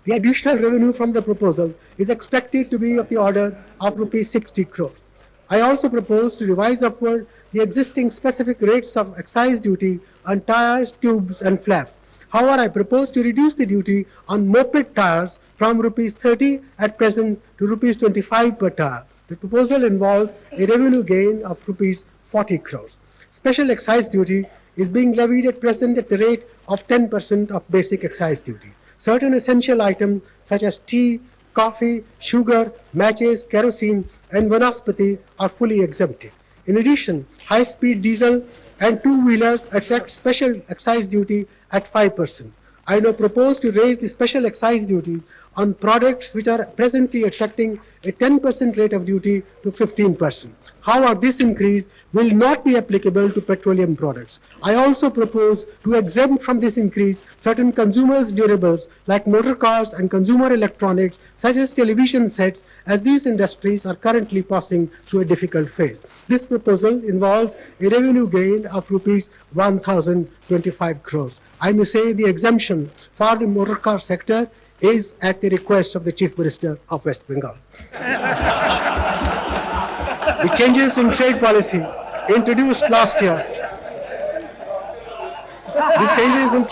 The additional revenue from the proposal is expected to be of the order of rupees 60 crore. I also propose to revise upward the existing specific rates of excise duty on tires, tubes, and flaps. However, I propose to reduce the duty on moped tires from rupees 30 at present to rupees 25 per tire. The proposal involves a revenue gain of rupees 40 crores. Special excise duty is being levied at present at the rate of 10% of basic excise duty. Certain essential items such as tea, coffee, sugar, matches, kerosene, and vanaspati are fully exempted. In addition, high-speed diesel and two-wheelers attract special excise duty at 5%. I now propose to raise the special excise duty on products which are presently attracting a 10% rate of duty to 15%. However, this increase will not be applicable to petroleum products. I also propose to exempt from this increase certain consumers' durables like motor cars and consumer electronics such as television sets, as these industries are currently passing through a difficult phase. This proposal involves a revenue gain of rupees 1,025 crores. I may say the exemption for the motor car sector is at the request of the Chief Minister of West Bengal. The changes in trade policy introduced last year. The changes in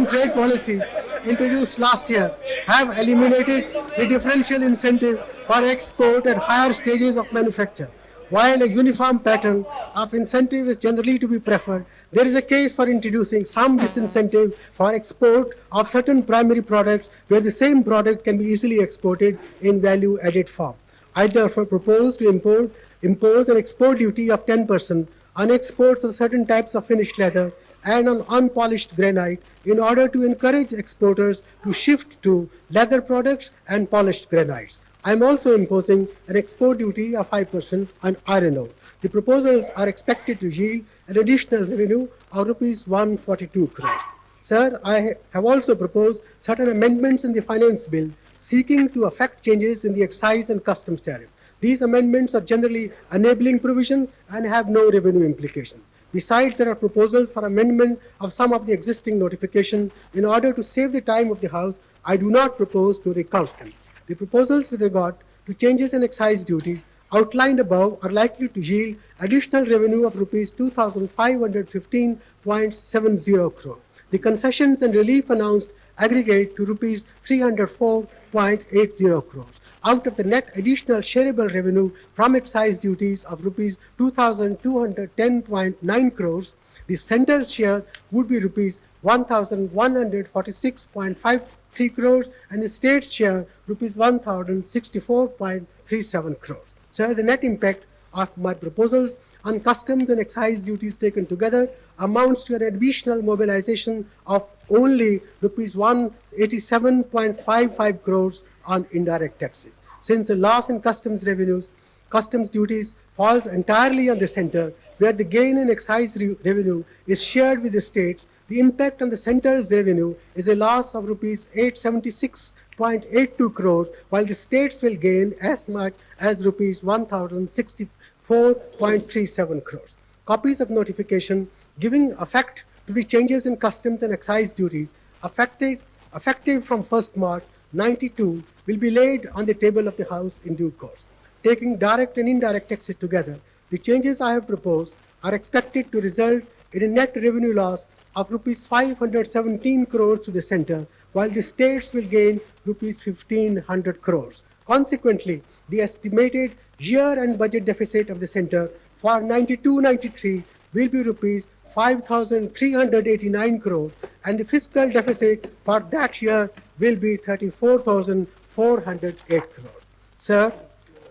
trade policy introduced last year have eliminated the differential incentive for export at higher stages of manufacture. While a uniform pattern of incentive is generally to be preferred, there is a case for introducing some disincentive for export of certain primary products where the same product can be easily exported in value-added form. I therefore propose to impose an export duty of 10% on exports of certain types of finished leather and on unpolished granite in order to encourage exporters to shift to leather products and polished granites. I am also imposing an export duty of 5% on iron ore. The proposals are expected to yield an additional revenue of rupees 142 crores. Sir, I have also proposed certain amendments in the finance bill seeking to effect changes in the excise and customs tariff. These amendments are generally enabling provisions and have no revenue implication. Besides, there are proposals for amendment of some of the existing notification. In order to save the time of the House, I do not propose to recount them. The proposals with regard to changes in excise duties outlined above are likely to yield additional revenue of rupees 2,515.70 crore. The concessions and relief announced aggregate to rupees 304.80 crores. Out of the net additional shareable revenue from excise duties of rupees 2,210.9 crores, the center's share would be rupees 1,146.53 crores and the state's share rupees 1,064.37 crores. Sir, the net impact of my proposals on customs and excise duties taken together amounts to an additional mobilization of only rupees 187.55 crores on indirect taxes. Since the loss in customs revenues, customs duties falls entirely on the center, where the gain in excise revenue is shared with the states, the impact on the center's revenue is a loss of rupees 876.82 crores, while the states will gain as much as rupees 1,064.37 crores. Copies of notification giving effect to the changes in customs and excise duties effective from 1st March 92 will be laid on the table of the House in due course. Taking direct and indirect taxes together, the changes I have proposed are expected to result in a net revenue loss of rupees 517 crores to the center, while the states will gain rupees 1,500 crores. Consequently, the estimated year-end budget deficit of the center for 92-93 will be rupees 5,389 crores, and the fiscal deficit for that year will be 34,408 crores. Sir,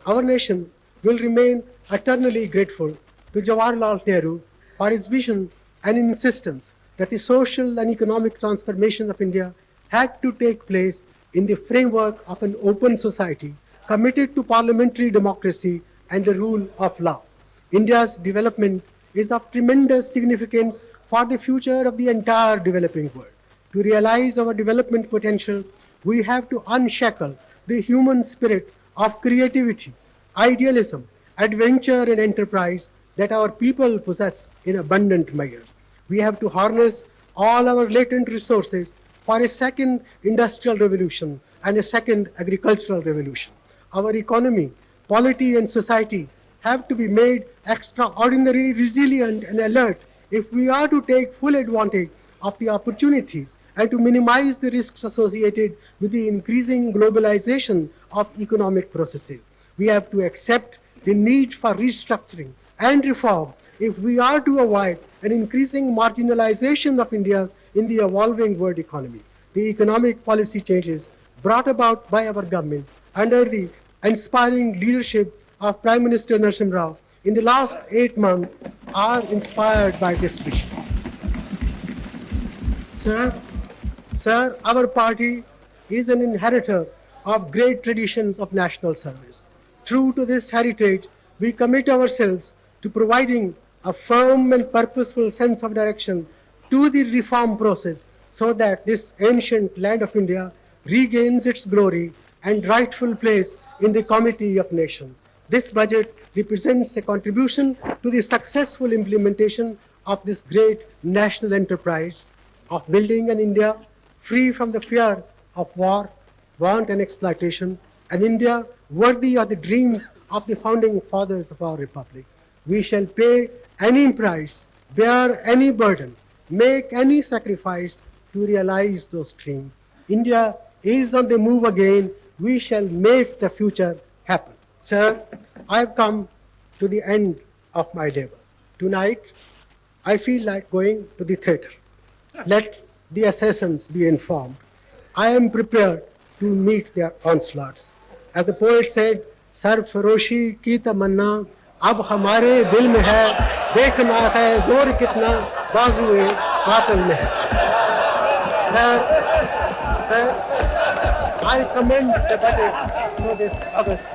our nation will remain eternally grateful to Jawaharlal Nehru for his vision and insistence that the social and economic transformation of India had to take place in the framework of an open society committed to parliamentary democracy and the rule of law. India's development is of tremendous significance for the future of the entire developing world. To realize our development potential, we have to unshackle the human spirit of creativity, idealism, adventure, and enterprise that our people possess in abundant measure. We have to harness all our latent resources for a second industrial revolution and a second agricultural revolution. Our economy, polity, and society have to be made extraordinarily resilient and alert if we are to take full advantage of the opportunities and to minimize the risks associated with the increasing globalization of economic processes. We have to accept the need for restructuring and reform if we are to avoid an increasing marginalization of India in the evolving world economy. The economic policy changes brought about by our government under the inspiring leadership of Prime Minister Narasimha Rao in the last 8 months are inspired by this vision. Sir, our party is an inheritor of great traditions of national service. True to this heritage, we commit ourselves to providing a firm and purposeful sense of direction to the reform process so that this ancient land of India regains its glory and rightful place in the comity of nations. This budget represents a contribution to the successful implementation of this great national enterprise of building an India free from the fear of war, want, and exploitation, an India worthy of the dreams of the founding fathers of our republic. We shall pay any price, bear any burden, make any sacrifice to realize those dreams. India is on the move again. We shall make the future happen. Sir, I have come to the end of my labor. Tonight, I feel like going to the theatre. Let the assassins be informed. I am prepared to meet their onslaughts. As the poet said, "Sarfaroshi ki tamanna ab hamare dil mein hai, dekhna hai zor kitna bazuye qatil mein hai." Sir, I commend the budget for this August.